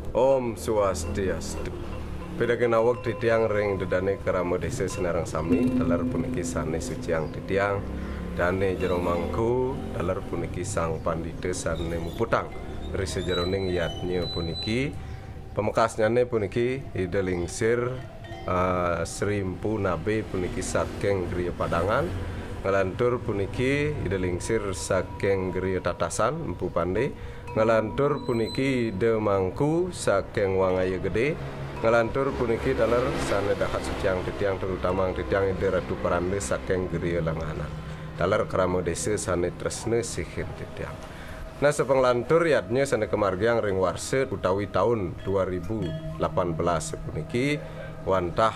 Om Swastiastu. Pedagena awak titiang ring dedane kerama desa Senarang Sami dalar puniki sane suciang titiang dane jero mangku dalar puniki sang pandita sane muputang risa jeroning yatnya puniki pemekasnya puniki ide lingsir serimpu nabe puniki saking griya padangan ngalantur puniki ide lingsir saking griya tatasan empu pande ngalantur puniki de mangku saking wangaya gede ngalantur puniki dalar sane dahat suciang titiang terutama titiang ide ratu parande saking griya langanan dalar kerama desa sane tresne sihir titiang. Nah sepenglantur yatnya sane kemargiang ring warse utawi tahun 2018 puniki wantah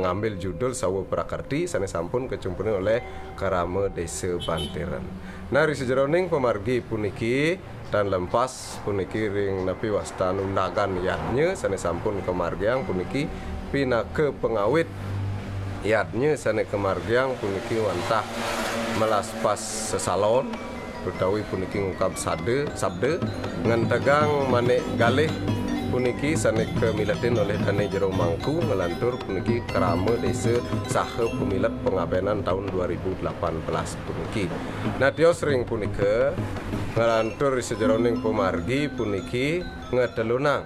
ngambil judul Sawo Prakarti sane sampun kecumpuni oleh kerama desa Bantiran. Nah risi jeroning pemargi puniki dan lempas puniki ring napi wastan undagan yatnya sane sampun kemargiang puniki pinake pengawit yatnya sane kemargiang puniki wantah melaspas sesalon utawi puniki ngungkap sabde ngan tegang manik galih puniki sane kemilatin oleh dane jero mangku ngelantur puniki kerama desa saha pemilat pengabenan tahun 2018 puniki. Nah dia sering punika ngelantur sejeroning pemargi puniki ngetelunang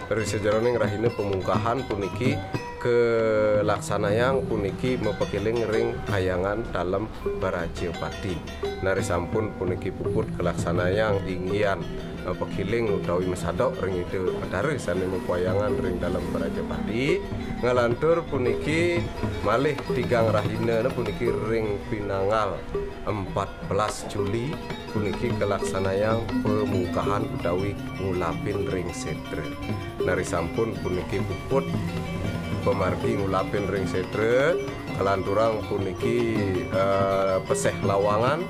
dari sejeroning rahina pemungkahan puniki kelaksanayang puniki mepekiling ring hayangan dalam baraja pati. Nari sampun puniki puput kelaksanayang inggian pekiling utawi mesadok ring itu pedare sane mepayangan ring dalam baraja pati. Ngalantur puniki malih tigang rahina puniki ring pinangal 14 Juli puniki kelaksanayang pemungkahan utawi ngulapin ring setre. Nari sampun puniki puput pemargi ngulapin ring setre kalanturang puniki peseh lawangan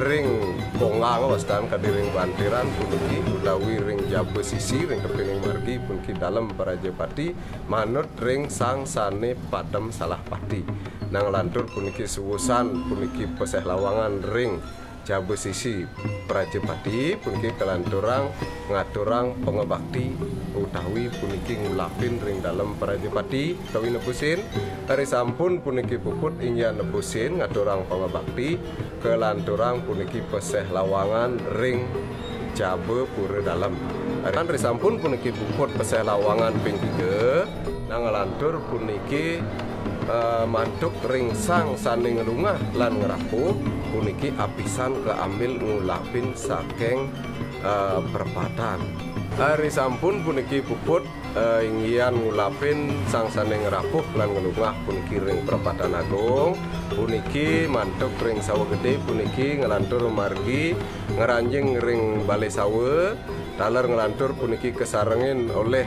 ring kongang wastan kadiring Bantiran puniki utawi ring jabe sisi ring kepining margi puniki dalam baraja pati manut ring sang sane padem salah pati nang lantur puniki suwusan puniki peseh lawangan ring jabe sisi Prajepati puniki kelanturang ngaturang pengebakti utawi puniki ngulapin ring dalam Prajepati utawi nebusin hari sampun puniki puput ingya nebusin ngaturang pengebakti kelanturang puniki peseh lawangan ring jabe pura dalam hari sampun puniki puput peseh lawangan ping 3 nang ngelantur puniki mantuk ring sang sane ngelungah lan ngerapuh puniki apisan keambil ngulapin saking perpatan. Hari sampun puniki puput inggian ngulapin sang sane ngerapuh lan ngelungah puniki ring perpatan agung puniki mantuk ring sawo gede puniki ngelantur margi ngeranjing ring balai sawo dalar ngelantur puniki kesarengin oleh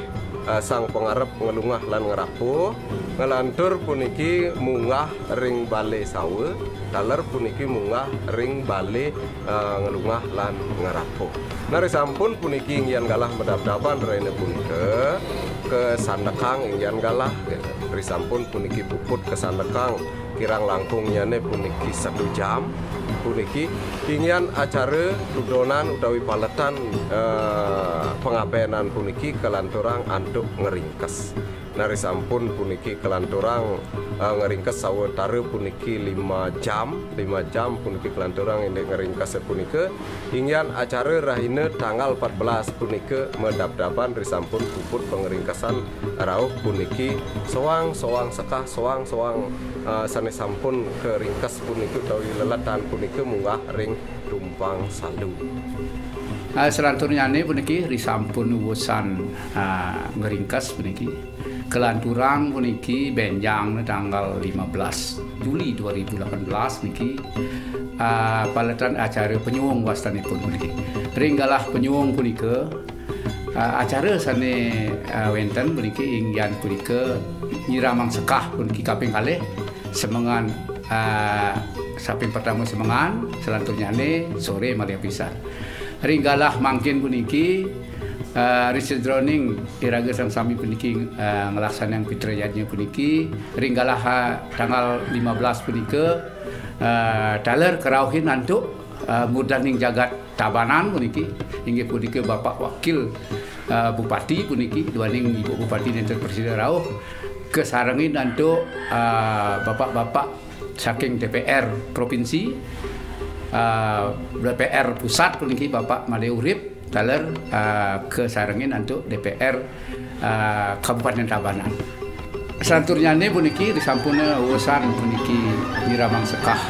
sang pengarep ngelungah lan ngerapuh ngelantur puniki munggah ring balai sawe dalar puniki munggah ring balai ngelungah lan ngerapuh. Nari sampun puniki inggian galah medap-dapan raine punika ke Sandekang inggian galah ri sampun puniki puput ke Sandekang kirang langkungnya puniki 1 jam puniki ingin acara dudonan utawi paletan pengabenan puniki kelanturang anduk ngeringkes. Nari sampun puniki kelanturang ngeringkes sawetara puniki 5 jam puniki kelanturang ini ngeringkes punika ingin acara rahina tanggal 14 punika medap-dapan risampun puput pengeringkesan rauh puniki soang sekah soang sane sampun keringkes puniki utawi lelatan puniki munggah ring tumpang salu. Selanturnya ini puniki risampun urusan ngeringkes puniki kelanturang puniki benjang tanggal 15 Juli 2018 niki paletan acara penyuwung wastanipun puniki ringgalah penyuwung punika acara sane wenten puniki inggian punika nyiramang sekah puniki kaping kalih semengan saping pertama semengan selanturnya ini sore malia pisan ringgalah mangkin puniki riset droning iraga sang sami puniki ngelaksanaan fitrayatnya puniki ringgalah tanggal 15 punika dalar kerauhin antuk mudaning jagat tabanan puniki inggih punika Bapak Wakil Bupati puniki duaning Ibu Bupati Nenten Presiden Rauh kesarengin untuk bapak-bapak saking DPR provinsi, DPR pusat puniki Bapak Made Urip taler kesarengin untuk DPR Kabupaten Tabanan. Selanturnya ini puniki disampuna urusan puniki Nyiramang Sekah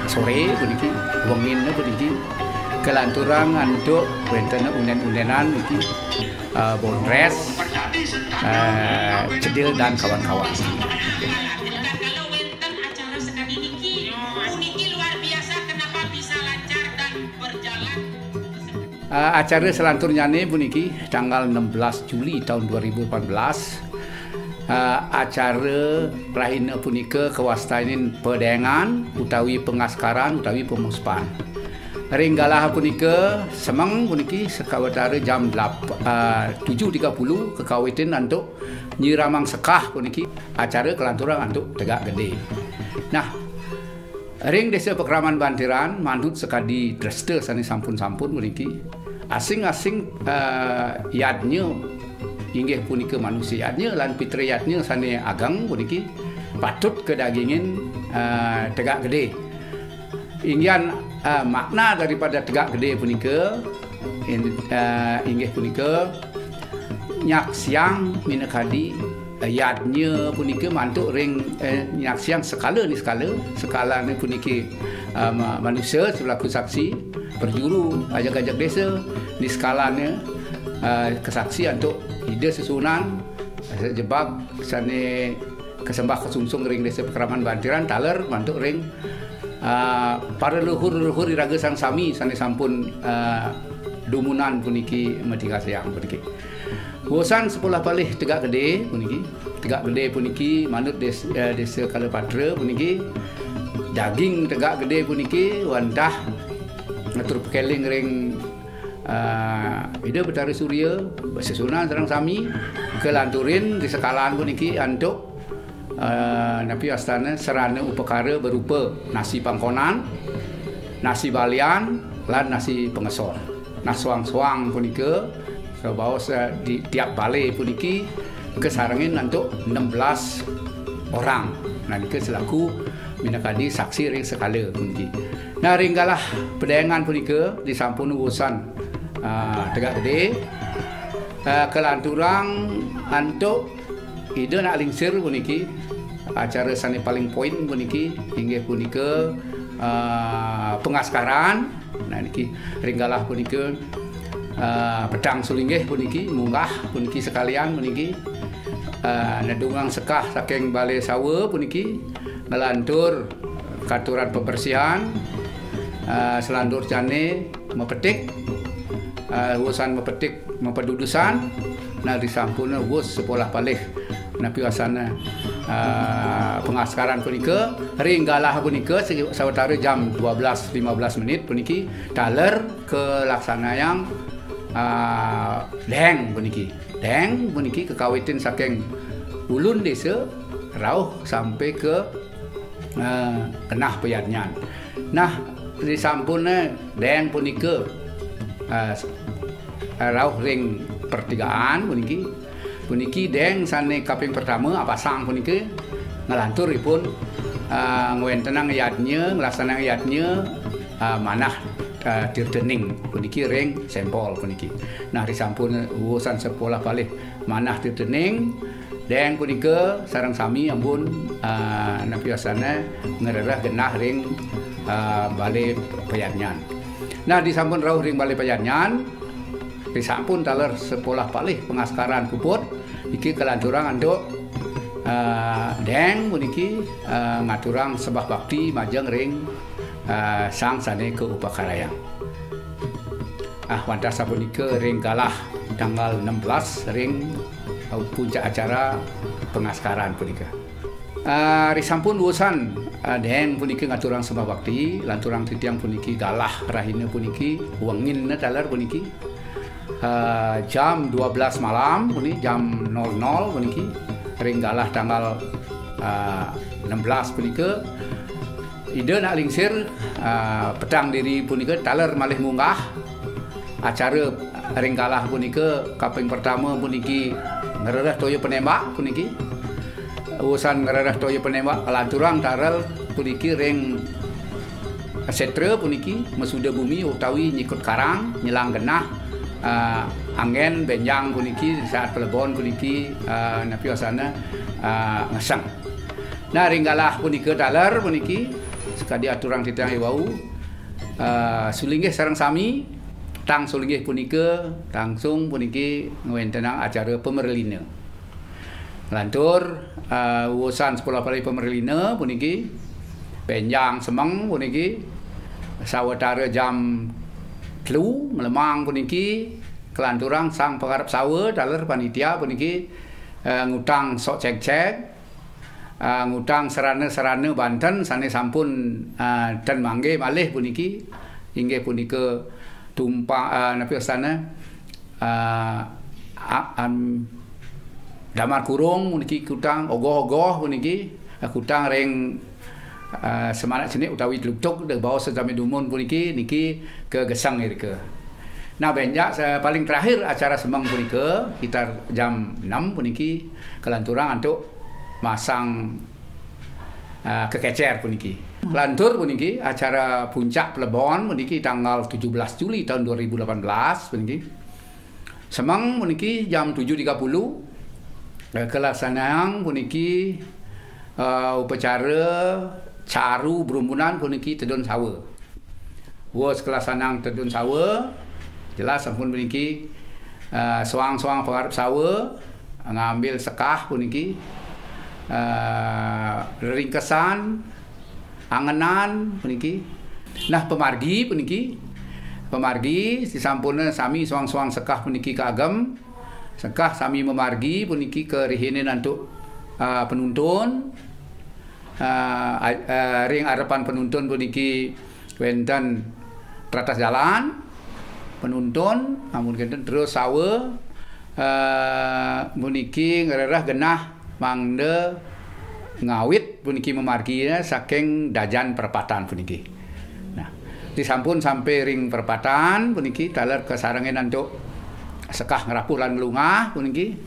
sore puniki wengin puniki kelanturang untuk bentena unen-unenan puniki Bondres, Cedil dan kawan-kawan. Acara selanturnya ini puniki tanggal 16 Juli tahun 2014. Acara rahina punika kewastanin pedengan utawi pengaskaran utawi pemuspan. Ringgalah punika semang puniki sekawatara jam 7.30 kekawitin untuk Nyiramang Sekah puniki acara kelanturan untuk Tegak Gede. Nah, ring desa Pekraman Bantiran manut sekadi dreste sani sampun-sampun puniki asing-asing yadnya inggih punika manusianya lan pitriyatnya sane agang puniki patut kedagingin Tegak Gede. Inggian makna daripada Tegak Gede punika inggih punika nyak siang minakadi yadnya punika mantuk ring nyak siang skala ni puniki manusia selaku saksi berjuru ajak-ajak desa ni skalanya kesaksi untuk ide susunan jebak sane kesembah kesungsung ring desa Pekraman Bantiran taler mantuk ring para leluhur iraga sang sami sane sampun dumunan puniki medika siang puniki. Bosan sepolah palih Tegak Gede puniki. Tegak Gede puniki manut desa Kalapatra puniki. Daging Tegak Gede puniki wantah ngatur pekeling ring ida Betari Surya sesunan sareng sami kelanturin di sekalan puniki untuk napi astana serana upakara berupa nasi pangkonan, nasi balian, lan nasi pengesor. Nah suang-suang punika kebawa di tiap balai puniki kesarengin untuk 16 orang. Nah niki selaku minakadi saksi ring sekala puniki. Nah ringgalah pedayangan punika disampun urusan Tegak Gede kelanturang untuk ide nak lingsir puniki acara sane paling poin puniki inggih punika pengaskaran. Nah niki ringgalah punika pedang sulinggih puniki munggah puniki sekalian puniki nedungang sekah saking balai sawa puniki ngelantur katuran pembersihan selandur jane mepetik urusan mepetik mempedudusan. Nah disampuna wus sepolah palih napi wasana pengaskaran punika ringgalah punika sawetara jam 12.15 menit puniki taler ke laksana yang deng puniki kekawitin saking ulun desa rauh sampai ke kenah peyadnyan. Nah disampuna deng punika rauh ring pertigaan puniki deng sane kaping pertama apasang puniki ngelanturipun ngwentenang yadnya ngelaksana yadnya manah tirdening puniki ring sempol puniki. Nah disampun urusan sepolah palih manah tirdening deng punika sareng sami ampun napi asana ngererah genah ring balai peyadnyan. Nah disampun rauh ring balai peyadnyan disampun taler sepolah palih pengaskaran puput iki kelanturang anduk deng puniki ngaturang sembah bakti majeng ring sang sane ke upakarayang. Wantah sapunika ring galah tanggal 16 ring puncak acara pengaskaran punika. Risampun urusan deng puniki ngaturang sembah bakti lanturang titiang puniki galah rahina puniki wengin taler puniki jam 12 malam puniki jam 00 puniki ring galah tanggal 16 punika ide nak lingsir petang diri punika taler malih munggah acara ringgalah punika kaping pertama puniki ngerereh toyo penembak puniki. Urusan ngerereh toyo penembak kelanturang taral puniki ring setra puniki mesuda bumi utawi nyikut karang nyelang genah angin benjang puniki saat pelebon puniki napi wasana ngesang. Nah ringgalah punika dalar puniki sekadi aturang titang iwau sulinggih sareng sami tang sulinggih punika langsung puniki ngwentenang acara pemerlina. Lantur urusan sekolah palai pemerlina puniki benjang semeng puniki sawetara jam 3 melemang puniki kelanturang sang pengarep sawe dalar panitia puniki ngutang sok cek-cek ngutang serana-serana Banten sane sampun dan mangge malih puniki inggih punika tumpang napi sana damar kurung puniki kutang ogoh-ogoh puniki kutang ring semanak sini utawi tluk-tuk de bawa sejame dumun puniki niki ke gesang irike. Nah benjak paling terakhir acara semang punika sekitar jam 6 puniki kelanturang untuk masang kekecer puniki. Lantur puniki acara puncak Plebon puniki tanggal 17 Juli tahun 2018 puniki. Semang puniki jam 7.30 kelaksanaan puniki upacara caru berumbunan puniki tedun sawa. Wos kelaksanaan tedun sawa jelas sampun puniki soang-soang pengarep sawa ngambil sekah puniki ringkesan angenan puniki. Nah pemargi puniki pemargi disampurna sami soang-soang sekah puniki kagem sekah sami memargi puniki ke rihinin untuk penuntun ring harapan penuntun puniki wenten teratas jalan penuntun amun kenten terus sawe puniki ngererah genah mangde ngawit puniki memarginya saking dajan perempatan puniki. Nah disampun sampai ring perempatan puniki taler kesarengen untuk sekah ngerapuh lan ngelungah puniki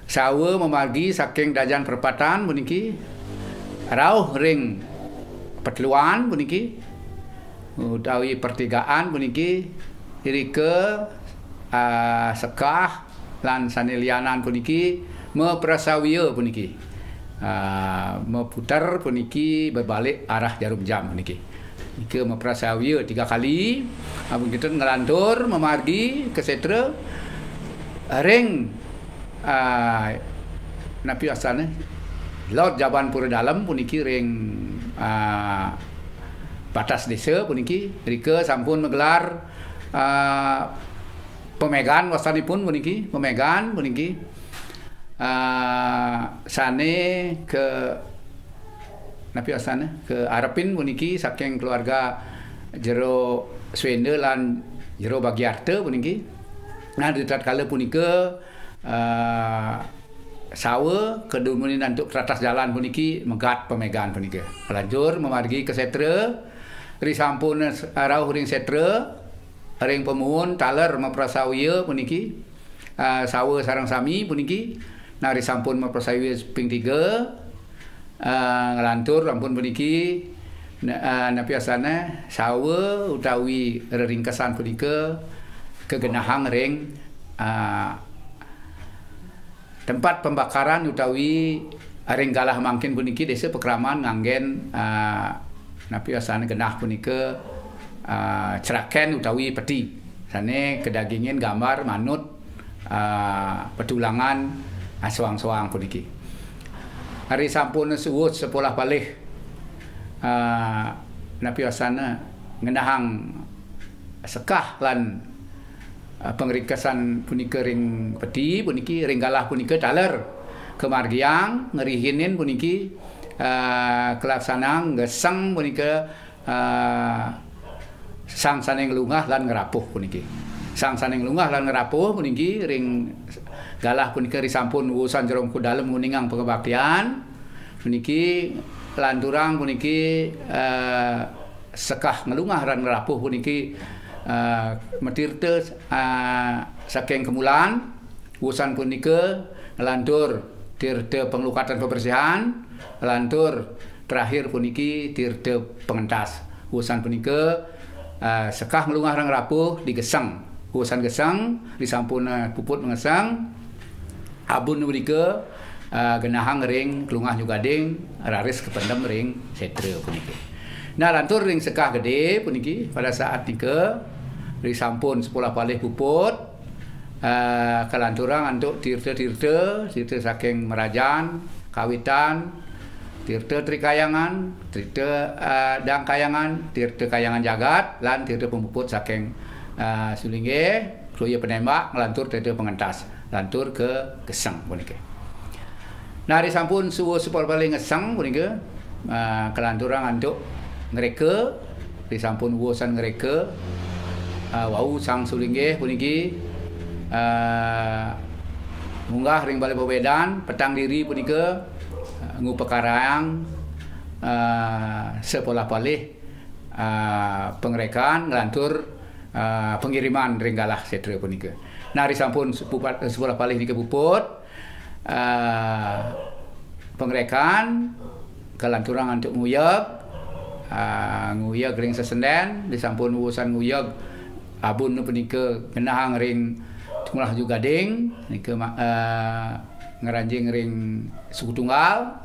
sawe memargi saking dajan perempatan puniki rauh ring petluan puniki utawi pertigaan puniki irike sekah lan sanelianan puniki meprasawiya puniki meputar puniki berbalik arah jarum jam puniki ike meprasawiya 3 kali abang kita ngelantur memargi ke setra ring napi asana Laut Jaban Pura Dalam puniki ring batas desa puniki rika sampun menggelar pemegan wasanipun puniki pemegan puniki sane ke napi asana ke arepin puniki saking keluarga jero Swende lan jero Bagiarte puniki. Nah di tatkala punika sawa kedumunin untuk teratas jalan puniki megat pemegan punika. Lanjur memargi ke setra ri sampun rauh ring setra ring pemuhun taler meprasawiya puniki sawa sareng sami puniki. Nah ri sampun meprasawiya ping 3 ngelantur ampun puniki napi asana sawa utawi reringkesan punika kegenahang ring tempat pembakaran utawi ringgalah mangkin puniki desa Pekraman nganggen napi asana genah punika ceraken utawi peti sane kedagingin gambar manut petulangan soang-soang puniki. Hari sampun suwut sepolah balik napi asana ngenahang sekah lan pengringkesan punika ring peti puniki ringgalah punika taler kemargiang ngerihinin puniki kelaksanaan gesang punika sang saneng lungah lan ngerapuh puniki sang saneng lungah lan ngerapuh puniki ring galah punika risampun urusan jerong ku dalem nguningang pengebaktian puniki lanturang puniki sekah ngelungah lan ngerapuh puniki metirte saking kemulan urusan punika lantur tirte pengelukatan pembersihan lantur terakhir puniki tirte pengentas urusan punika sekah melungah rang rapuh digesang urusan gesang disampun puput mengesang abun punika genahang ring kelungah nyugading raris kependem ring setre puniki. Nah lantur ring sekah gede puniki pada saat nika disampun 10 palih puput kelanturang untuk tirte saking Merajan, Kawitan, tirte Trikayangan, tirte Dang Kayangan, tirte Kayangan Jagat, lan tirte pemuput saking Sulingge, Kluya Penembak, lantur tirte pengentas, lantur ke Gesang puniki. Nah disampun suwo 10 palih ngesang puniki kelanturang untuk ngereka disampun urusan ngereka wau sang Sulingge puniki munggah ring Balai Pewedan petang diri punika ngupekarang sepolah palih pengrekan ngelantur pengiriman ring galah setre punika. Nah disampun sepolah palih nika puput pengrekan kelanturang untuk nguyeg ring sesenden disampun urusan nguyeg abun punika genahang ring Tunglah juga ding nika ngeranjing ring suku tunggal.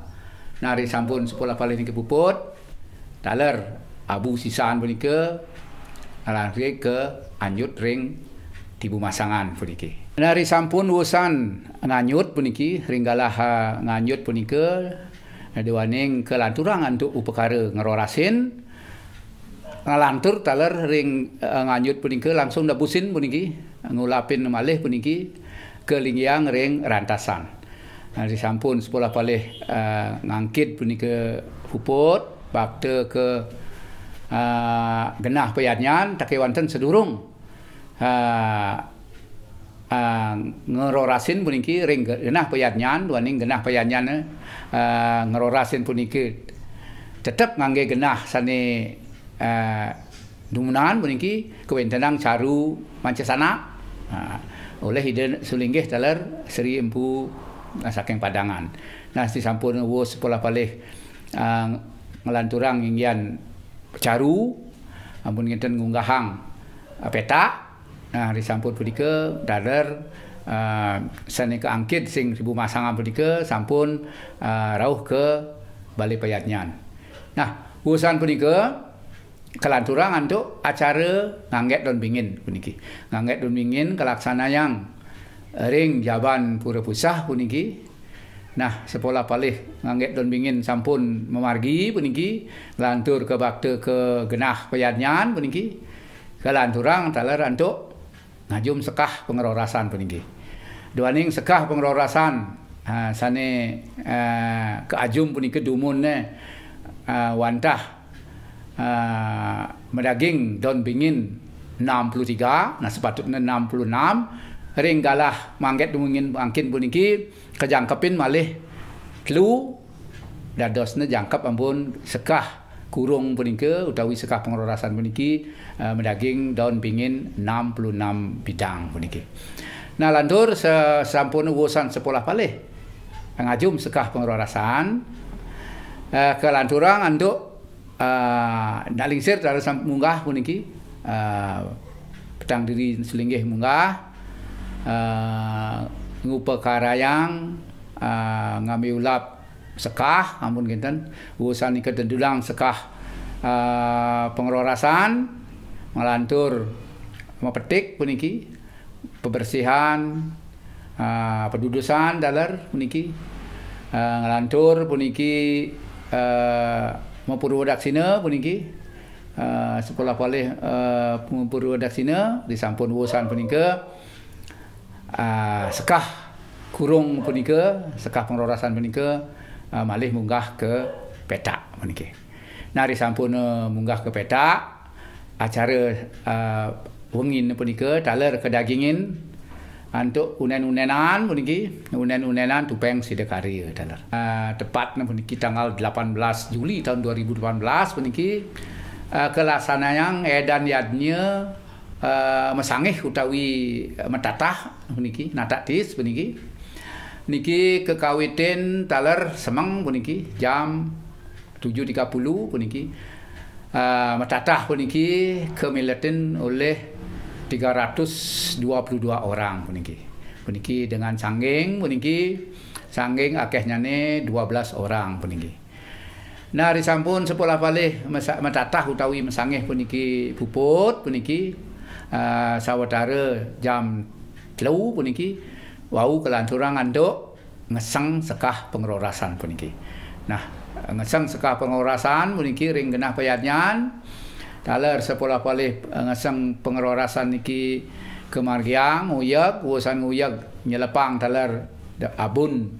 Nah disampun 10 palih nika puput taler abu sisaan punika lari ke anyut ring tibu masangan puniki. Nah disampun urusan nganyut puniki ring galah nganyut punika dewaning kelanturang untuk upekara ngerorasin ngalantur taler ring nganyut punika langsung dabusin puniki ngulapin malih puniki ke lingyang ring rantasan. Nah disampun 10 palih ngangkit punika puput bakte ke genah payadnyan take wonten sedurung ngerorasin puniki ring genah payadnyan duaning genah payadnyan ngerorasin puniki tetep ngangge genah sane dumunan puniki kewentenang caru mancasana oleh Hiden Sulingge taler Seri Empu saking Padangan. Nah disampun wo 10 palih ngelanturang inggian caru ampun ngenten ngunggahang peta. Nah disampun punika taler sane keangkit sing ribu masangan punika sampun rauh ke Balai Payadnyan. Nah urusan punika kelanturang untuk acara ngangget don bingin puniki. Ngangget don bingin kelaksana yang ring Jaban Pura Pusah puniki. Nah, 10 palih ngangget don bingin sampun memargi puniki, lantur ke bakte ke genah payadnyan puniki. Kelanturang taler untuk ngajum sekah pengerorasan puniki. Duaning sekah pengerorasan sane keajum puniki dumunne wantah medaging don bingin 63, nah sepatutnya 66 ring galah mangget dumungin angkin puniki kejangkepin malih telu dadosna jangkep ampun sekah kurung punika utawi sekah pengerorasan puniki medaging don bingin 66 bidang puniki. Nah lantur sampun urusan 10 palih ngajum sekah pengerorasan kelanturang untuk nalingsir taler munggah puniki petang diri Sulingge munggah ngupekarayang ngamiulap sekah ampun kinten urusan nika dendulang sekah pengerorasan melantur mepetik puniki pembersihan pedudusan daler puniki ngelantur puniki Purwodaksina puniki 10 palih Purwodaksina disampun urusan punika sekah kurung punika sekah pengerorasan punika malih munggah ke petak puniki. Nah disampun munggah ke petak acara wengin punika taler kedagingin untuk unen-unenan puniki unen-unenan tupeng sidekari taler tepatnya puniki tanggal 18 Juli tahun 2018 puniki kelasana yang edan yadnya mesangih utawi metatah puniki natatis puniki niki kekawitin taler semeng puniki jam 7.30 puniki metatah puniki kemiletin oleh 322 orang puniki dengan sangging akehnya 12 orang puniki. Nah risampun sepolah palih metatah utawi mesangih puniki puput puniki sawetara jam 3 puniki wau kelanturang anduk ngeseng sekah pengerorasan puniki. Nah ngeseng sekah pengerorasan puniki ring genah payadnyan taler sepolah palih ngeseng pengerorasan niki kemargiang uyag urusan uyag nyelepang taler abun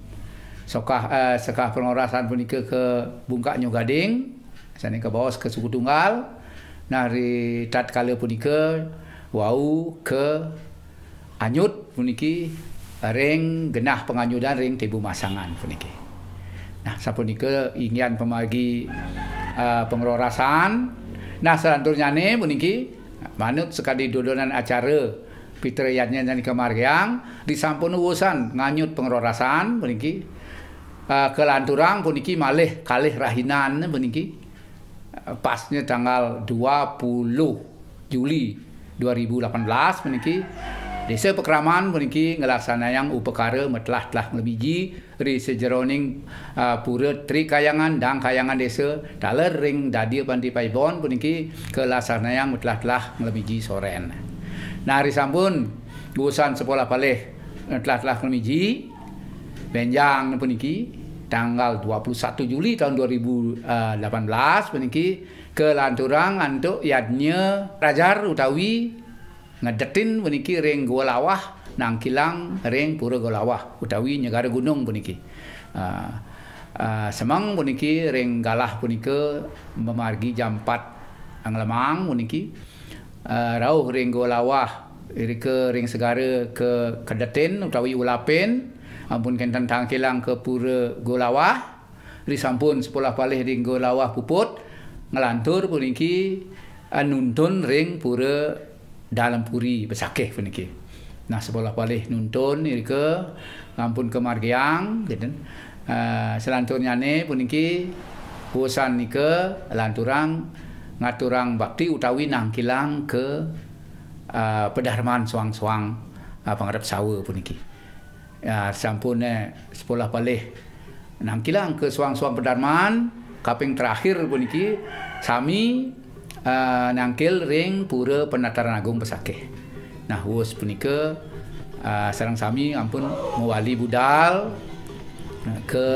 sekah pengorasan punika ke Bungkak Nyo Gading sane ke bawah ke Suku Tunggal. Nah ri tatkala punika wau ke anyut puniki ring genah penganyudan ring Tebu Masangan puniki. Nah sapunika ingin pemargi pengerorasan. Nah selanturnyane puniki manut sekali dodonan acara pitrayatnya nyanyi kemargiang disampun urusan nganyut pengerorasan puniki kelanturang puniki malih kalih rahinan puniki pasnya tanggal 20 Juli 2018 puniki Desa Pekraman puniki ngelaksanayang upekara metlah telah ngelebiji ri sejeroning pura Tri Kayangan dan Kayangan desa taler ring dadi Panti Paibon puniki kelaksanayang metlah telah ngelebiji soren. Nah hari sampun urusan sekolah palih telah ngelebiji benjang puniki tanggal 21 Juli tahun 2018 puniki kelanturang antuk yadnya rajar utawi ngedetin puniki ring Gua Lawah nangkilang ring Pura Gua Lawah utawi Negara Gunung puniki semang puniki ring galah punika memargi jam 4 anglemang puniki rauh ring Gua Lawah ke ring segara ke kedetin utawi ulapen ampun kenten tangkilang ke Pura Gua Lawah risampun sepolah palih ring Gua Lawah puput ngelantur puniki nuntun ring Pura Dalam Puri Besakeh puniki. Nah sepolah palih nuntun ke ampun ke Margiang gitu. Selanturnyane puniki urusan nike lanturang ngaturang bakti utawi nangkilang ke pedarman suang-suang pangarep sawe puniki. Sampun sepolah palih nangkilang ke suang-suang pedarman kaping terakhir puniki sami nangkil ring Pura Penataran Agung Besakeh. Nah wus punika sareng sami ampun mewali budal ke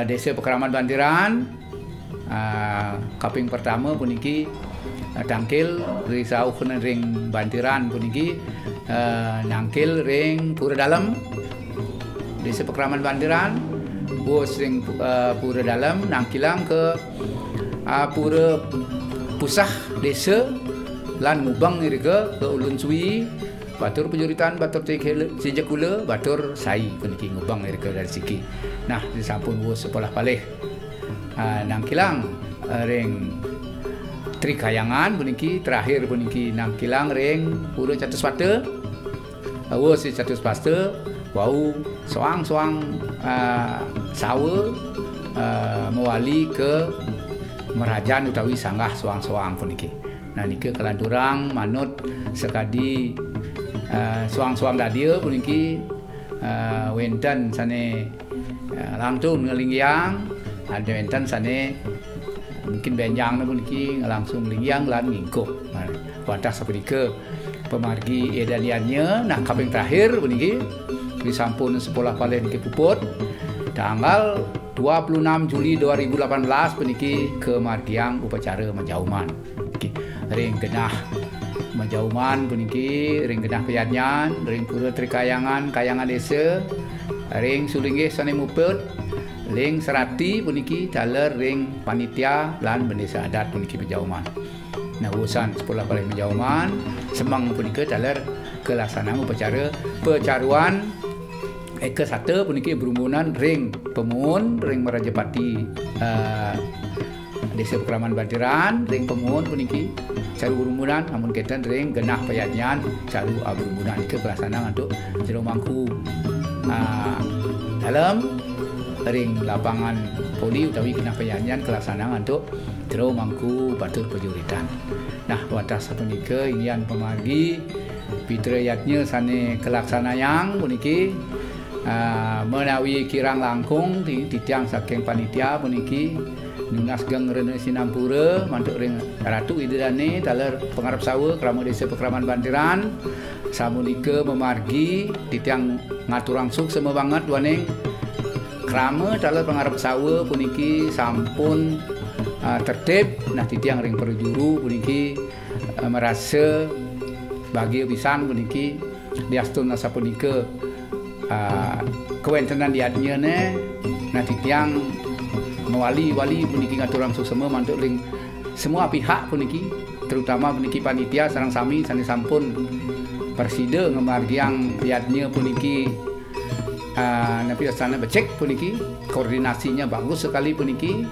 Desa Pekraman Bantiran. Kaping pertama puniki tangkil risau ring Bantiran puniki nangkil ring Pura Dalam Desa Pekraman Bantiran. Wus ring Pura Dalam nangkilang ke Pura Pusah desa lan ngubang irga ke Ulun Suwi batur pejuritan batur Sijakula batur sai puniki ngubang irga dari siki. Nah disampun wus sepolah palih nangkilang ring Tri Kayangan puniki terakhir puniki nangkilang ring Pura Catuswate wus Catuswate wau soang-soang sawe mewali ke Merajan utawi sanggah soang-soang puniki. Nah niki kelanturang manut sekadi soang-soang dadia puniki wenten sane langsung ngelingyang ada wenten sane mungkin benjang puniki langsung ngelingyang lan ngingkup. Wadah sapunika pemargi edaniannya. Nah kaping terakhir puniki disampun sepolah palih niki puput tanggal 26 Juli 2018 puniki ke Margiang upacara menjauman. Ring genah menjauman puniki ring genah payadnyan ring Pura Tri Kayangan Kayangan desa ring sulinggih sane muput ring serati puniki taler ring panitia lan bendesa adat puniki menjauman. Nah urusan sepolah palih menjauman semang puniki taler kelaksanaan upacara pecaruan ke-1 puniki berumbunan ring Pemun, ring Merajapati Desa Pekraman Bantiran, ring Pemun puniki caru berumunan namun kita ring genah payatnyan caru berumunan ke pelaksanaan untuk jero mangku dalam ring lapangan poli utawi genah payatnyan pelaksanaan untuk jero mangku batur pejuritan. Nah watas sapunika inian pemargi pitrayatnya sane kelaksanaan puniki menawi kirang langkung di tiang saking panitia puniki Nunas Gang Rene Sinampura mantuk ring Ratu Idane taler pengarep sawe krama desa Pekraman Bantiran samunika memargi di tiang ngatur langsung semua banget duaning krama taler pengarep sawe puniki sampun tertib. Nah di tiang ring perjuru puniki merasa bagi pisan puniki diastun nasa punika kewentenan diatnya ne. Nah di tiang mewali puniki ngatur langsung semua mantuk ring semua pihak puniki terutama puniki panitia sareng sami sane sampun persida ngemargi yang liatnya puniki napi sana becek puniki koordinasinya bagus sekali puniki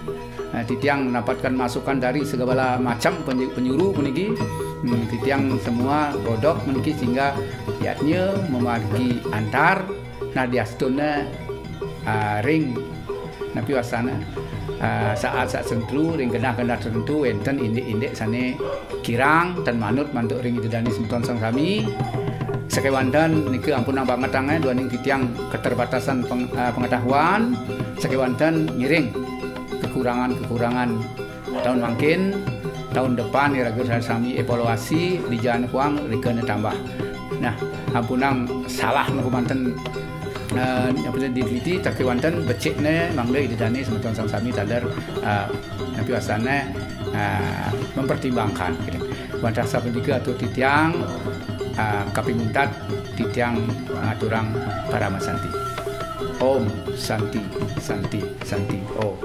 titiang mendapatkan masukan dari segala macam penyuluh puniki titiang semua godok puniki sehingga liatnya memargi antar nah diastuna ring napi wasana saat sentu ring genah tertentu enten indek sane kirang dan manut mantuk ring itu dani semeton sang sami sakewandan niki ampun banget tangan dua ning titiang keterbatasan pengetahuan sakewandan ngiring kekurangan tahun mungkin tahun depan iraga sami evaluasi di jalan uang rikene tambah. Nah ampunang salah nukumanten apa diteliti tapi wanten becikne mangga idane semeton sang sami tadar napi wasana mempertimbangkan gitu. Wantah sapunika atur titiang kapimuntat titiang ngaturang para masanti. Om Santi Santi Santi. Oh